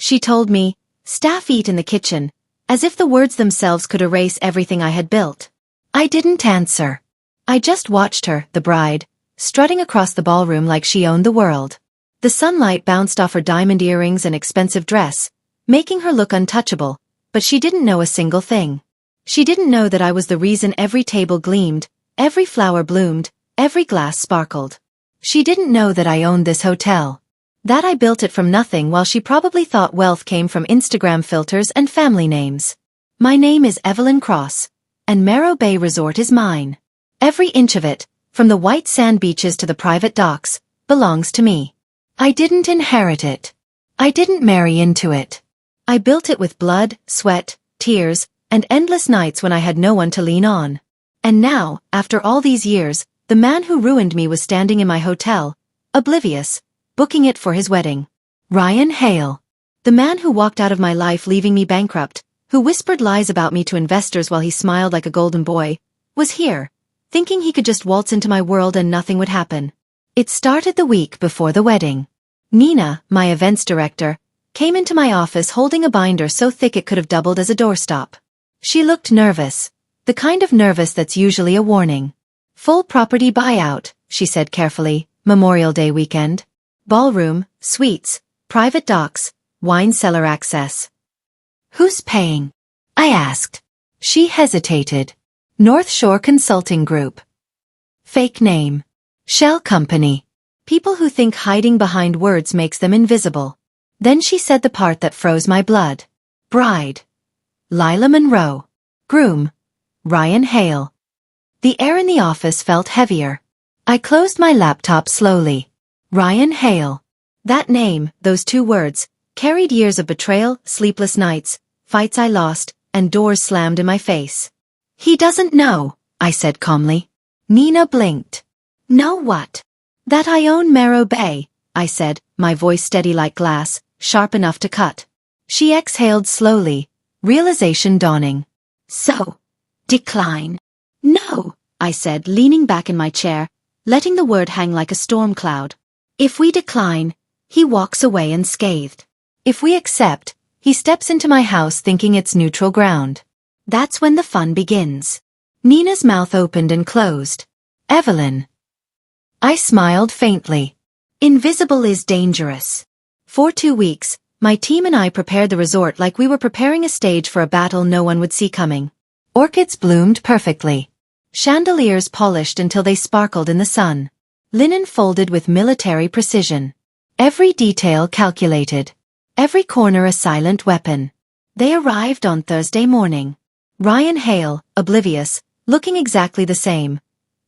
She told me, "Staff eat in the kitchen," as if the words themselves could erase everything I had built. I didn't answer. I just watched her, the bride, strutting across the ballroom like she owned the world. The sunlight bounced off her diamond earrings and expensive dress, making her look untouchable, but she didn't know a single thing. She didn't know that I was the reason every table gleamed, every flower bloomed, every glass sparkled. She didn't know that I owned this hotel. That I built it from nothing while she probably thought wealth came from Instagram filters and family names. My name is Evelyn Cross, and Marrow Bay Resort is mine. Every inch of it, from the white sand beaches to the private docks, belongs to me. I didn't inherit it. I didn't marry into it. I built it with blood, sweat, tears, and endless nights when I had no one to lean on. And now, after all these years, the man who ruined me was standing in my hotel, oblivious, booking it for his wedding. Ryan Hale. The man who walked out of my life leaving me bankrupt, who whispered lies about me to investors while he smiled like a golden boy, was here, thinking he could just waltz into my world and nothing would happen. It started the week before the wedding. Nina, my events director, came into my office holding a binder so thick it could have doubled as a doorstop. She looked nervous, the kind of nervous that's usually a warning. "Full property buyout," she said carefully, "Memorial Day weekend. Ballroom, suites, private docks, wine cellar access." "Who's paying?" I asked. She hesitated. "North Shore Consulting Group." Fake name. Shell company. People who think hiding behind words makes them invisible. Then she said the part that froze my blood. Bride. Lila Monroe. Groom. Ryan Hale. The air in the office felt heavier. I closed my laptop slowly. Ryan Hale. That name, those two words, carried years of betrayal, sleepless nights, fights I lost, and doors slammed in my face. "He doesn't know," I said calmly. Nina blinked. "Know what?" "That I own Marrow Bay," I said, my voice steady like glass, sharp enough to cut. She exhaled slowly, realization dawning. "So, decline." "No," I said, leaning back in my chair, letting the word hang like a storm cloud. "If we decline, he walks away unscathed. If we accept, he steps into my house thinking it's neutral ground. That's when the fun begins." Nina's mouth opened and closed. "Evelyn." I smiled faintly. "Invisible is dangerous." For 2 weeks, my team and I prepared the resort like we were preparing a stage for a battle no one would see coming. Orchids bloomed perfectly. Chandeliers polished until they sparkled in the sun. Linen folded with military precision. Every detail calculated. Every corner a silent weapon. They arrived on Thursday morning. Ryan Hale, oblivious, looking exactly the same.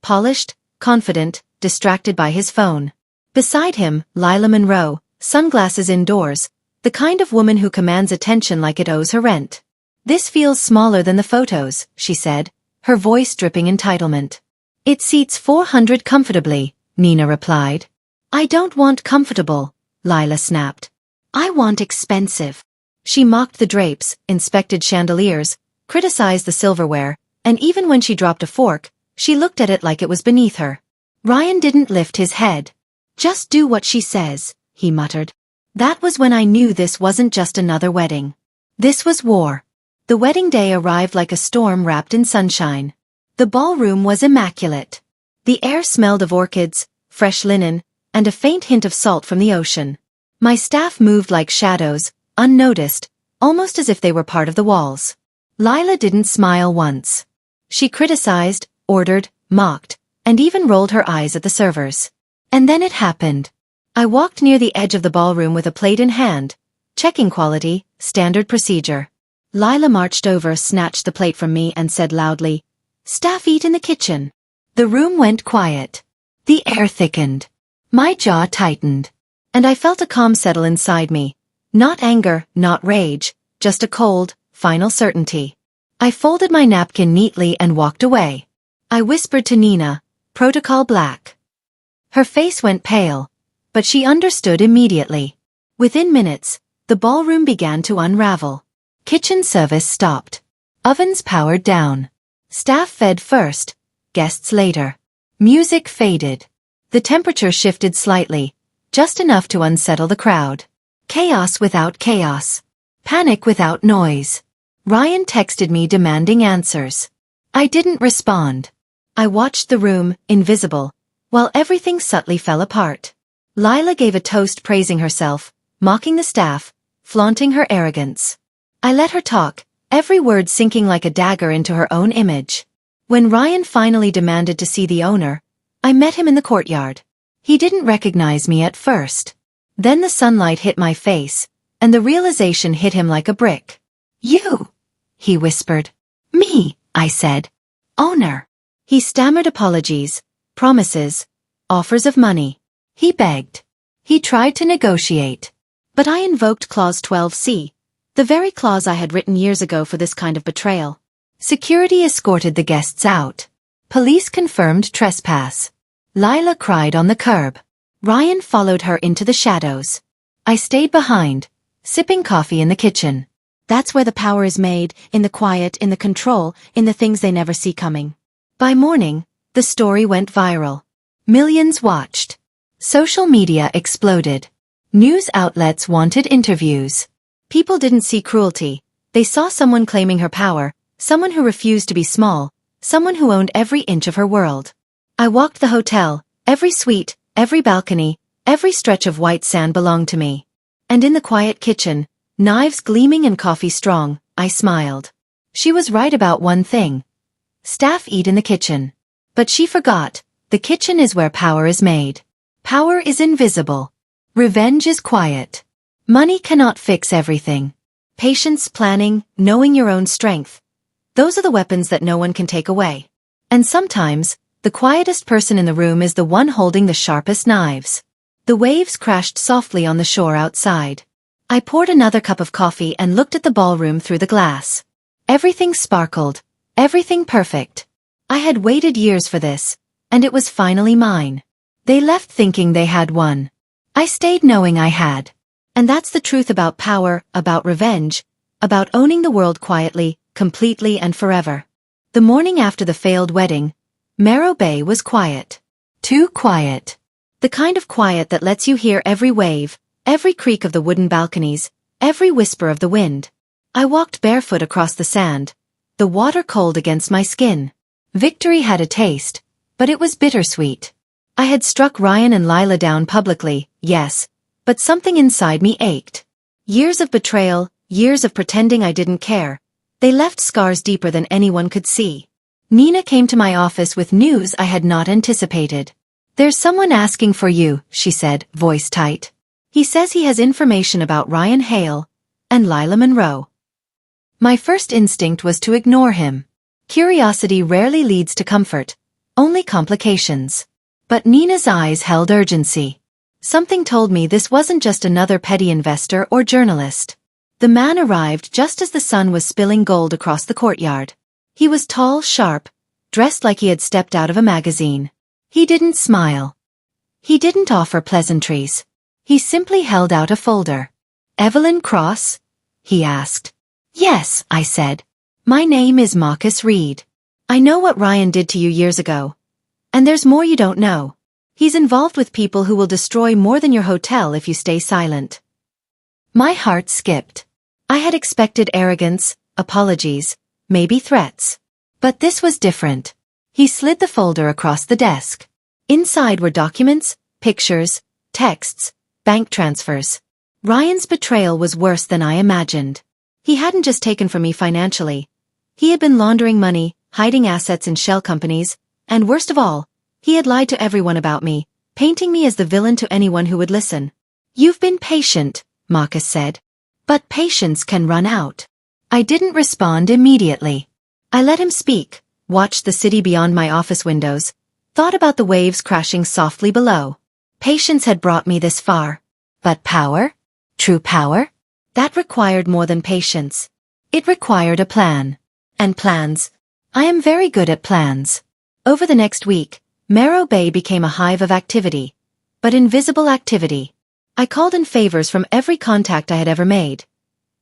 Polished, confident, distracted by his phone. Beside him, Lila Monroe, sunglasses indoors, the kind of woman who commands attention like it owes her rent. "This feels smaller than the photos," she said, her voice dripping entitlement. "It seats 400 comfortably," Nina replied. "I don't want comfortable," Lila snapped. "I want expensive." She mocked the drapes, inspected chandeliers, criticized the silverware, and even when she dropped a fork, she looked at it like it was beneath her. Ryan didn't lift his head. "Just do what she says," he muttered. That was when I knew this wasn't just another wedding. This was war. The wedding day arrived like a storm wrapped in sunshine. The ballroom was immaculate. The air smelled of orchids, fresh linen, and a faint hint of salt from the ocean. My staff moved like shadows, unnoticed, almost as if they were part of the walls. Lila didn't smile once. She criticized, ordered, mocked, and even rolled her eyes at the servers. And then it happened. I walked near the edge of the ballroom with a plate in hand, checking quality, standard procedure. Lila marched over, snatched the plate from me and said loudly, "Staff eat in the kitchen." The room went quiet. The air thickened. My jaw tightened. And I felt a calm settle inside me. Not anger, not rage, just a cold, final certainty. I folded my napkin neatly and walked away. I whispered to Nina, "Protocol black." Her face went pale, but she understood immediately. Within minutes, the ballroom began to unravel. Kitchen service stopped. Ovens powered down. Staff fed first, guests later. Music faded. The temperature shifted slightly, just enough to unsettle the crowd. Chaos without chaos. Panic without noise. Ryan texted me demanding answers. I didn't respond. I watched the room, invisible, while everything subtly fell apart. Lila gave a toast praising herself, mocking the staff, flaunting her arrogance. I let her talk, every word sinking like a dagger into her own image. When Ryan finally demanded to see the owner, I met him in the courtyard. He didn't recognize me at first. Then the sunlight hit my face, and the realization hit him like a brick. "You," he whispered. "Me," I said. "Owner." He stammered apologies, promises, offers of money. He begged. He tried to negotiate. But I invoked Clause 12C, the very clause I had written years ago for this kind of betrayal. Security escorted the guests out. Police confirmed trespass. Lila cried on the curb. Ryan followed her into the shadows. I stayed behind, sipping coffee in the kitchen. That's where the power is made, in the quiet, in the control, in the things they never see coming. By morning, the story went viral. Millions watched. Social media exploded. News outlets wanted interviews. People didn't see cruelty. They saw someone claiming her power, someone who refused to be small, someone who owned every inch of her world. I walked the hotel, every suite, every balcony, every stretch of white sand belonged to me. And in the quiet kitchen, knives gleaming and coffee strong, I smiled. She was right about one thing. Staff eat in the kitchen. But she forgot, the kitchen is where power is made. Power is invisible. Revenge is quiet. Money cannot fix everything. Patience, planning, knowing your own strength. Those are the weapons that no one can take away. And sometimes, the quietest person in the room is the one holding the sharpest knives. The waves crashed softly on the shore outside. I poured another cup of coffee and looked at the ballroom through the glass. Everything sparkled, everything perfect. I had waited years for this, and it was finally mine. They left thinking they had won. I stayed knowing I had. And that's the truth about power, about revenge, about owning the world quietly, completely and forever. The morning after the failed wedding, Marrow Bay was quiet. Too quiet. The kind of quiet that lets you hear every wave, every creak of the wooden balconies, every whisper of the wind. I walked barefoot across the sand, the water cold against my skin. Victory had a taste, but it was bittersweet. I had struck Ryan and Lila down publicly, yes, but something inside me ached. Years of betrayal, years of pretending I didn't care. They left scars deeper than anyone could see. Nina came to my office with news I had not anticipated. "There's someone asking for you," she said, voice tight. "He says he has information about Ryan Hale and Lila Monroe." My first instinct was to ignore him. Curiosity rarely leads to comfort, only complications. But Nina's eyes held urgency. Something told me this wasn't just another petty investor or journalist. The man arrived just as the sun was spilling gold across the courtyard. He was tall, sharp, dressed like he had stepped out of a magazine. He didn't smile. He didn't offer pleasantries. He simply held out a folder. "Evelyn Cross?" he asked. "Yes," I said. "My name is Marcus Reed. I know what Ryan did to you years ago. And there's more you don't know. He's involved with people who will destroy more than your hotel if you stay silent." My heart skipped. I had expected arrogance, apologies, maybe threats. But this was different. He slid the folder across the desk. Inside were documents, pictures, texts, bank transfers. Ryan's betrayal was worse than I imagined. He hadn't just taken from me financially. He had been laundering money, hiding assets in shell companies, and worst of all, he had lied to everyone about me, painting me as the villain to anyone who would listen. "You've been patient," Marcus said. "But patience can run out." I didn't respond immediately. I let him speak, watched the city beyond my office windows, thought about the waves crashing softly below. Patience had brought me this far. But power? True power? That required more than patience. It required a plan. And plans. I am very good at plans. Over the next week, Marrow Bay became a hive of activity. But invisible activity. I called in favors from every contact I had ever made.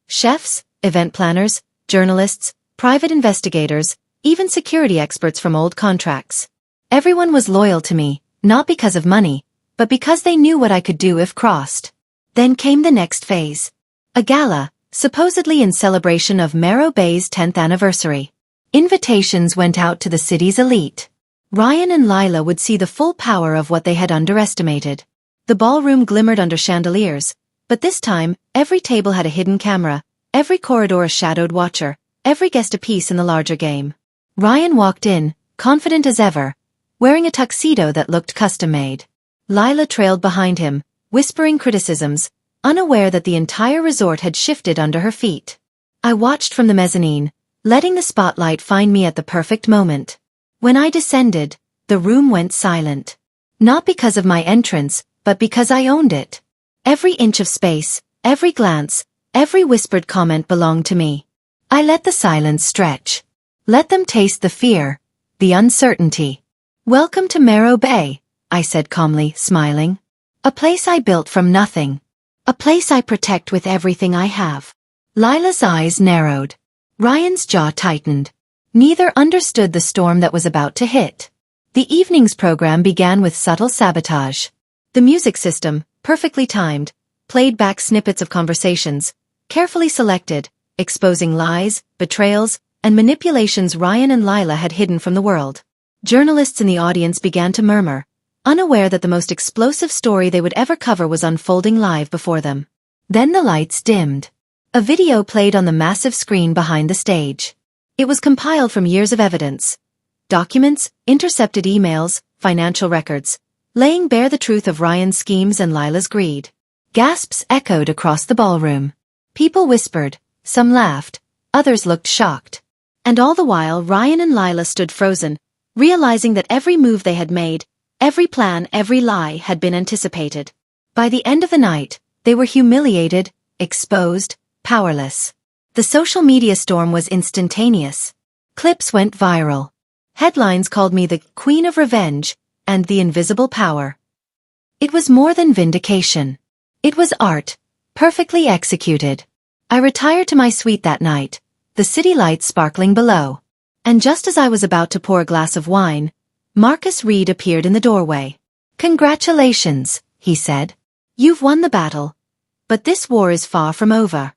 Chefs, event planners, journalists, private investigators, even security experts from old contracts. Everyone was loyal to me, not because of money, but because they knew what I could do if crossed. Then came the next phase. A gala, supposedly in celebration of Marrow Bay's 10th anniversary. Invitations went out to the city's elite. Ryan and Lila would see the full power of what they had underestimated. The ballroom glimmered under chandeliers, but this time, every table had a hidden camera, every corridor a shadowed watcher, every guest a piece in the larger game. Ryan walked in, confident as ever, wearing a tuxedo that looked custom-made. Lila trailed behind him, whispering criticisms, unaware that the entire resort had shifted under her feet. I watched from the mezzanine, letting the spotlight find me at the perfect moment. When I descended, the room went silent. Not because of my entrance, but because I owned it. Every inch of space, every glance, every whispered comment belonged to me. I let the silence stretch. Let them taste the fear, the uncertainty. "Welcome to Marrow Bay," I said calmly, smiling. "A place I built from nothing. A place I protect with everything I have." Lila's eyes narrowed. Ryan's jaw tightened. Neither understood the storm that was about to hit. The evening's program began with subtle sabotage. The music system, perfectly timed, played back snippets of conversations, carefully selected, exposing lies, betrayals, and manipulations Ryan and Lila had hidden from the world. Journalists in the audience began to murmur, unaware that the most explosive story they would ever cover was unfolding live before them. Then the lights dimmed. A video played on the massive screen behind the stage. It was compiled from years of evidence. Documents, intercepted emails, financial records, laying bare the truth of Ryan's schemes and Lila's greed. Gasps echoed across the ballroom. People whispered, some laughed, others looked shocked. And all the while Ryan and Lila stood frozen, realizing that every move they had made, every plan, every lie had been anticipated. By the end of the night, they were humiliated, exposed, powerless. The social media storm was instantaneous. Clips went viral. Headlines called me the Queen of Revenge and the Invisible Power. It was more than vindication. It was art, perfectly executed. I retired to my suite that night, the city lights sparkling below. And just as I was about to pour a glass of wine, Marcus Reed appeared in the doorway. "Congratulations," he said. "You've won the battle. But this war is far from over."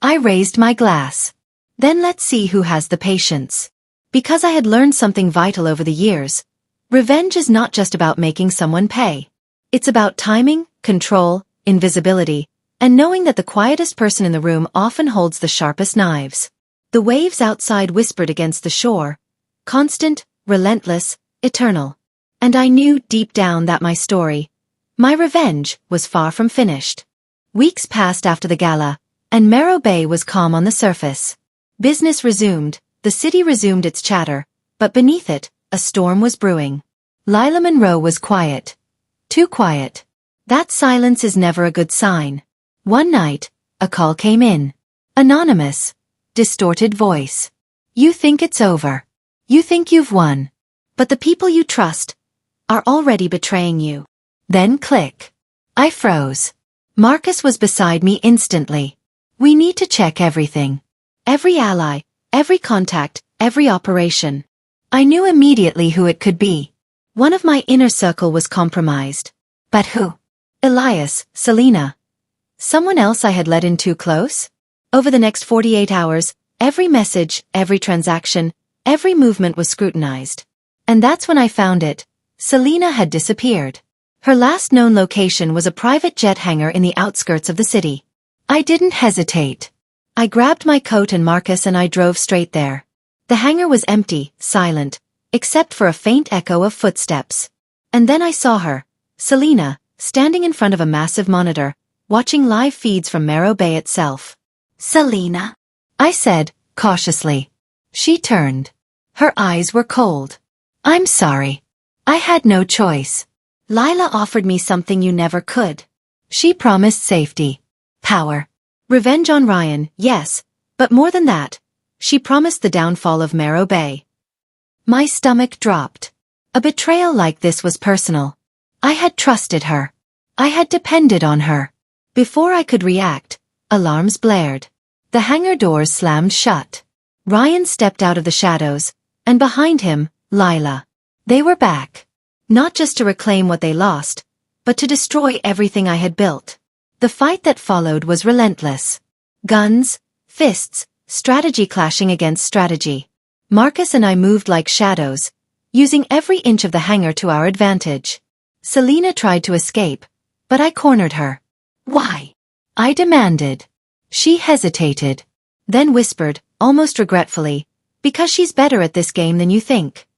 I raised my glass. "Then let's see who has the patience." Because I had learned something vital over the years. Revenge is not just about making someone pay. It's about timing, control, invisibility, and knowing that the quietest person in the room often holds the sharpest knives. The waves outside whispered against the shore, constant, relentless, eternal. And I knew deep down that my story, my revenge, was far from finished. Weeks passed after the gala, and Marrow Bay was calm on the surface. Business resumed, the city resumed its chatter, but beneath it, a storm was brewing. Lila Monroe was quiet. Too quiet. That silence is never a good sign. One night, a call came in. Anonymous. Distorted voice. "You think it's over. You think you've won. But the people you trust are already betraying you." Then click. I froze. Marcus was beside me instantly. "We need to check everything. Every ally, every contact, every operation." I knew immediately who it could be. One of my inner circle was compromised. But who? Elias, Selena. Someone else I had let in too close? Over the next 48 hours, every message, every transaction, every movement was scrutinized. And that's when I found it. Selena had disappeared. Her last known location was a private jet hangar in the outskirts of the city. I didn't hesitate. I grabbed my coat and Marcus and I drove straight there. The hangar was empty, silent, except for a faint echo of footsteps. And then I saw her, Selena, standing in front of a massive monitor, watching live feeds from Marrow Bay itself. "Selena," I said, cautiously. She turned. Her eyes were cold. "I'm sorry. I had no choice. Lila offered me something you never could. She promised safety. Power. Revenge on Ryan, yes, but more than that. She promised the downfall of Marrow Bay." My stomach dropped. A betrayal like this was personal. I had trusted her. I had depended on her. Before I could react, alarms blared. The hangar doors slammed shut. Ryan stepped out of the shadows, and behind him, Lila. They were back. Not just to reclaim what they lost, but to destroy everything I had built. The fight that followed was relentless. Guns, fists, strategy clashing against strategy. Marcus and I moved like shadows, using every inch of the hangar to our advantage. Selena tried to escape, but I cornered her. "Why?" I demanded. She hesitated, then whispered, almost regretfully, "Because she's better at this game than you think."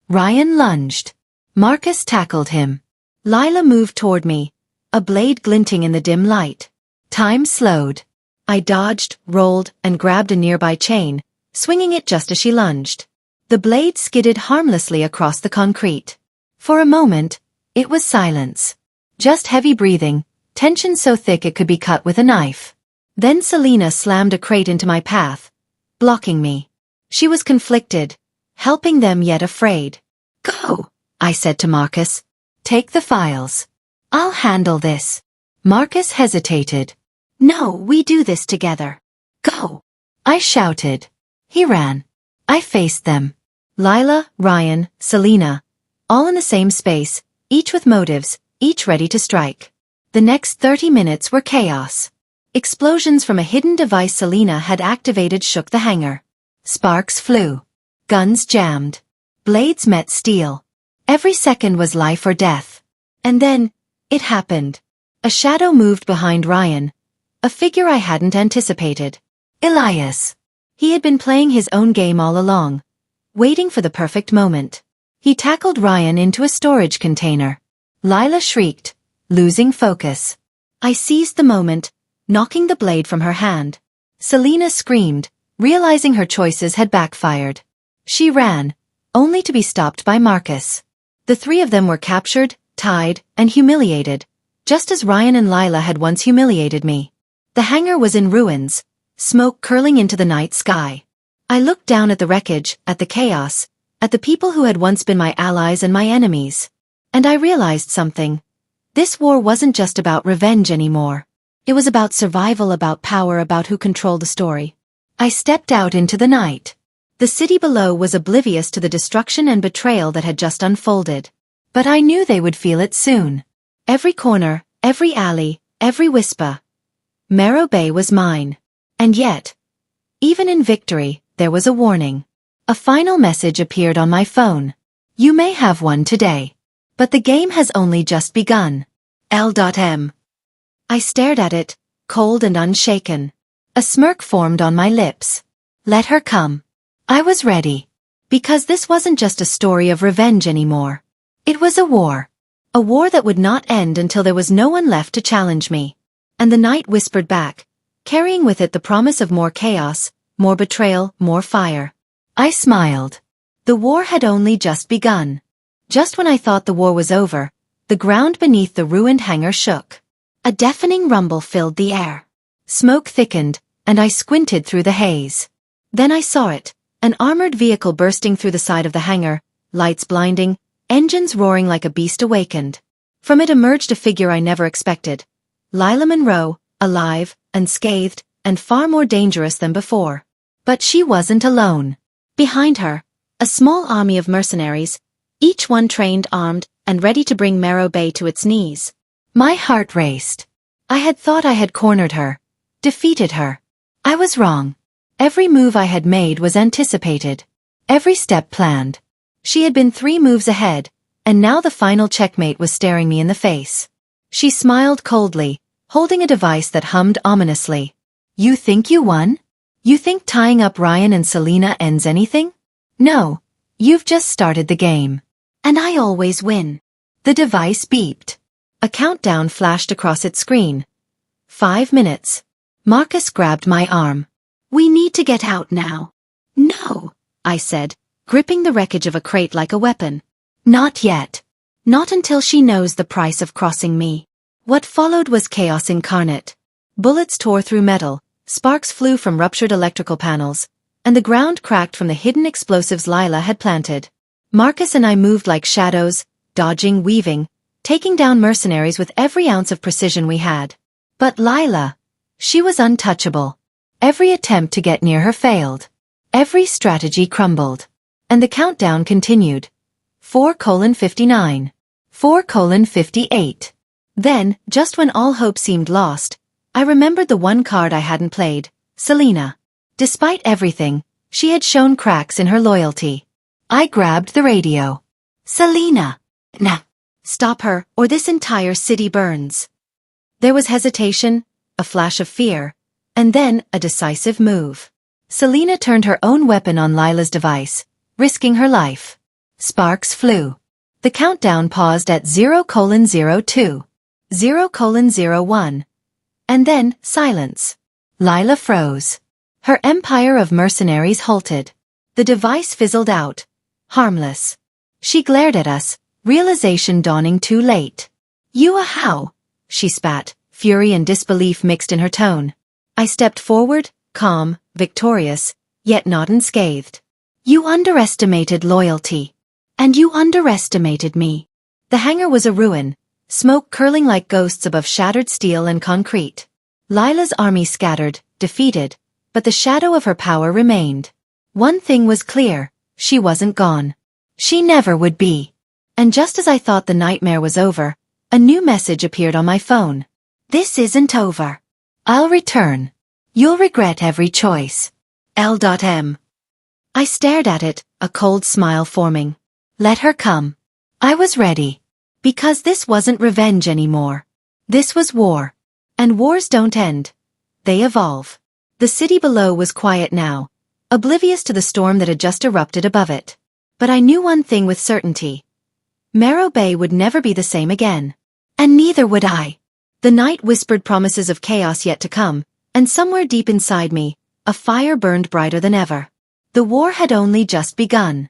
Ryan lunged. Marcus tackled him. Lila moved toward me, a blade glinting in the dim light. Time slowed. I dodged, rolled, and grabbed a nearby chain, swinging it just as she lunged. The blade skidded harmlessly across the concrete. For a moment, it was silence. Just heavy breathing, tension so thick it could be cut with a knife. Then Selena slammed a crate into my path, blocking me. She was conflicted, helping them yet afraid. "Go," I said to Marcus. "Take the files. I'll handle this." Marcus hesitated. "No, we do this together. Go," I shouted. He ran. I faced them. Lila, Ryan, Selena, all in the same space, each with motives, each ready to strike. The next 30 minutes were chaos. Explosions from a hidden device Selena had activated shook the hangar. Sparks flew. Guns jammed. Blades met steel. Every second was life or death. And then, it happened. A shadow moved behind Ryan. A figure I hadn't anticipated. Elias. He had been playing his own game all along, waiting for the perfect moment. He tackled Ryan into a storage container. Lila shrieked, losing focus. I seized the moment, knocking the blade from her hand. Selena screamed, realizing her choices had backfired. She ran, only to be stopped by Marcus. The three of them were captured, tied, and humiliated, just as Ryan and Lila had once humiliated me. The hangar was in ruins, smoke curling into the night sky. I looked down at the wreckage, at the chaos, at the people who had once been my allies and my enemies. And I realized something. This war wasn't just about revenge anymore. It was about survival, about power, about who controlled the story. I stepped out into the night. The city below was oblivious to the destruction and betrayal that had just unfolded. But I knew they would feel it soon. Every corner, every alley, every whisper. Marrow Bay was mine. And yet, even in victory, there was a warning. A final message appeared on my phone. "You may have won today, but the game has only just begun. L.M." I stared at it, cold and unshaken. A smirk formed on my lips. Let her come. I was ready. Because this wasn't just a story of revenge anymore. It was a war. A war that would not end until there was no one left to challenge me. And the night whispered back, carrying with it the promise of more chaos, more betrayal, more fire. I smiled. The war had only just begun. Just when I thought the war was over, the ground beneath the ruined hangar shook. A deafening rumble filled the air. Smoke thickened, and I squinted through the haze. Then I saw it, an armored vehicle bursting through the side of the hangar, lights blinding, engines roaring like a beast awakened. From it emerged a figure I never expected. Lila Monroe, alive, unscathed, and far more dangerous than before. But she wasn't alone. Behind her, a small army of mercenaries, each one trained, armed, and ready to bring Marrow Bay to its knees. My heart raced. I had thought I had cornered her, defeated her. I was wrong. Every move I had made was anticipated. Every step planned. She had been 3 moves ahead, and now the final checkmate was staring me in the face. She smiled coldly, holding a device that hummed ominously. "You think you won? You think tying up Ryan and Selena ends anything? No, you've just started the game. And I always win." The device beeped. A countdown flashed across its screen. 5 minutes. Marcus grabbed my arm. "We need to get out now." "No," I said, gripping the wreckage of a crate like a weapon. "Not yet. Not until she knows the price of crossing me." What followed was chaos incarnate. Bullets tore through metal, sparks flew from ruptured electrical panels, and the ground cracked from the hidden explosives Lila had planted. Marcus and I moved like shadows, dodging, weaving, taking down mercenaries with every ounce of precision we had. But Lila, she was untouchable. Every attempt to get near her failed. Every strategy crumbled. And the countdown continued. 4:59. 4:58. Then, just when all hope seemed lost, I remembered the one card I hadn't played, Selena. Despite everything, she had shown cracks in her loyalty. I grabbed the radio. Selena! Nah. Stop her, or this entire city burns. There was hesitation, a flash of fear, and then a decisive move. Selena turned her own weapon on Lila's device, risking her life. Sparks flew. The countdown paused at 0:02, 0:01, and then silence. Lila froze. Her empire of mercenaries halted. The device fizzled out, harmless. She glared at us, realization dawning too late. You how? She spat, fury and disbelief mixed in her tone. I stepped forward, calm, victorious, yet not unscathed. You underestimated loyalty. And you underestimated me. The hangar was a ruin, smoke curling like ghosts above shattered steel and concrete. Lila's army scattered, defeated, but the shadow of her power remained. One thing was clear, she wasn't gone. She never would be. And just as I thought the nightmare was over, a new message appeared on my phone. This isn't over. I'll return. You'll regret every choice. L.M. I stared at it, a cold smile forming. Let her come. I was ready. Because this wasn't revenge anymore. This was war. And wars don't end. They evolve. The city below was quiet now, oblivious to the storm that had just erupted above it. But I knew one thing with certainty. Marrow Bay would never be the same again. And neither would I. The night whispered promises of chaos yet to come, and somewhere deep inside me, a fire burned brighter than ever. The war had only just begun.